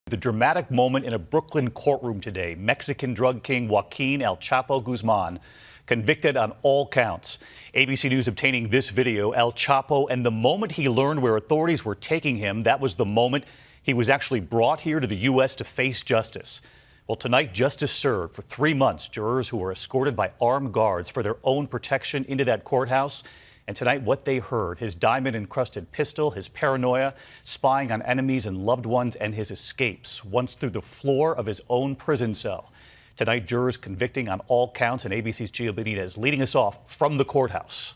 The dramatic moment in a Brooklyn courtroom today. Mexican drug king Joaquin El Chapo Guzman convicted on all counts. ABC News obtaining this video. El Chapo, and the moment he learned where authorities were taking him, that was the moment he was actually brought here to the U.S. to face justice. Well, tonight, justice served for 3 months. Jurors who were escorted by armed guards for their own protection into that courthouse. And tonight, what they heard, his diamond-encrusted pistol, his paranoia, spying on enemies and loved ones, and his escapes, once through the floor of his own prison cell. Tonight, jurors convicting on all counts, and ABC's Gio Benitez leading us off from the courthouse.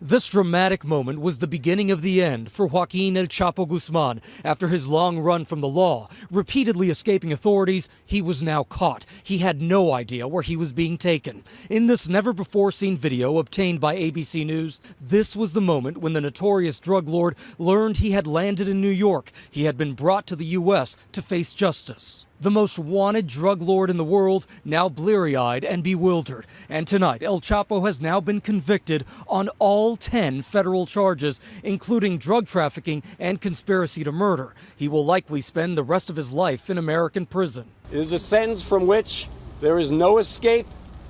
This dramatic moment was the beginning of the end for Joaquin El Chapo Guzman. After his long run from the law, repeatedly escaping authorities, he was now caught. He had no idea where he was being taken. In this never-before-seen video obtained by ABC News, this was the moment when the notorious drug lord learned he had landed in New York. He had been brought to the U.S. to face justice. The most wanted drug lord in the world, now bleary-eyed and bewildered. And tonight, El Chapo has now been convicted on all 10 federal charges, including drug trafficking and conspiracy to murder. He will likely spend the rest of his life in American prison. It is a sentence from which there is no escape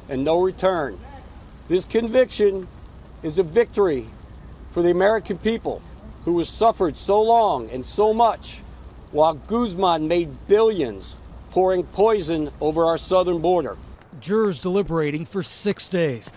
and no return. This conviction is a victory for the American people who has suffered so long and so much, while Guzman made billions pouring poison over our southern border. Jurors deliberating for 6 days.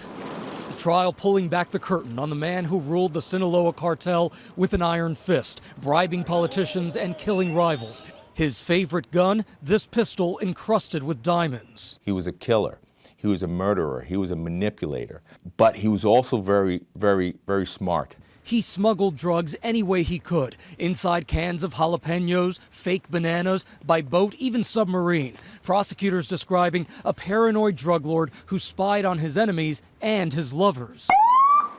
The trial pulling back the curtain on the man who ruled the Sinaloa cartel with an iron fist, bribing politicians and killing rivals. His favorite gun, this pistol encrusted with diamonds. He was a killer. He was a murderer. He was a manipulator. But he was also very, very, very smart. He smuggled drugs any way he could, inside cans of jalapenos, fake bananas, by boat, even submarine. Prosecutors describing a paranoid drug lord who spied on his enemies and his lovers.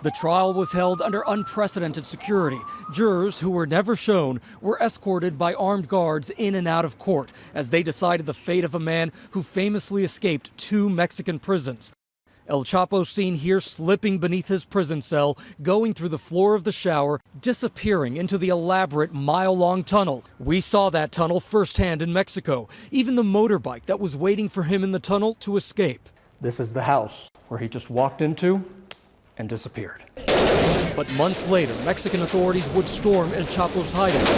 The trial was held under unprecedented security. Jurors who were never shown were escorted by armed guards in and out of court as they decided the fate of a man who famously escaped 2 Mexican prisons. El Chapo seen here slipping beneath his prison cell, going through the floor of the shower, disappearing into the elaborate mile-long tunnel. We saw that tunnel firsthand in Mexico, even the motorbike that was waiting for him in the tunnel to escape. This is the house where he just walked into and disappeared. But months later, Mexican authorities would storm El Chapo's hideout,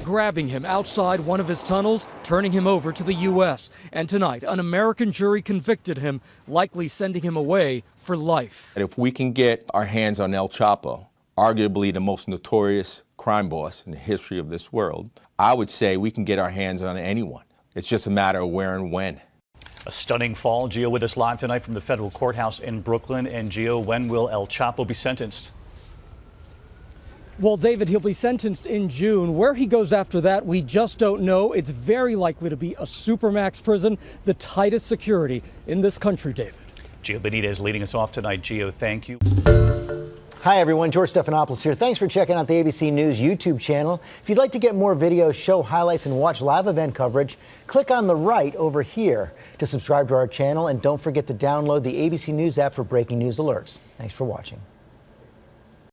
grabbing him outside one of his tunnels, turning him over to the U.S. And tonight, an American jury convicted him, likely sending him away for life. And if we can get our hands on El Chapo, arguably the most notorious crime boss in the history of this world, I would say we can get our hands on anyone. It's just a matter of where and when. A stunning fall. Gio with us live tonight from the federal courthouse in Brooklyn. And Gio, when will El Chapo be sentenced? Well, David, he'll be sentenced in June. Where he goes after that, we just don't know. It's very likely to be a supermax prison, the tightest security in this country, David. Gio Benitez leading us off tonight. Gio, thank you. Hi, everyone. George Stephanopoulos here. Thanks for checking out the ABC News YouTube channel. If you'd like to get more videos, show highlights, and watch live event coverage, click on the right over here to subscribe to our channel. And don't forget to download the ABC News app for breaking news alerts. Thanks for watching.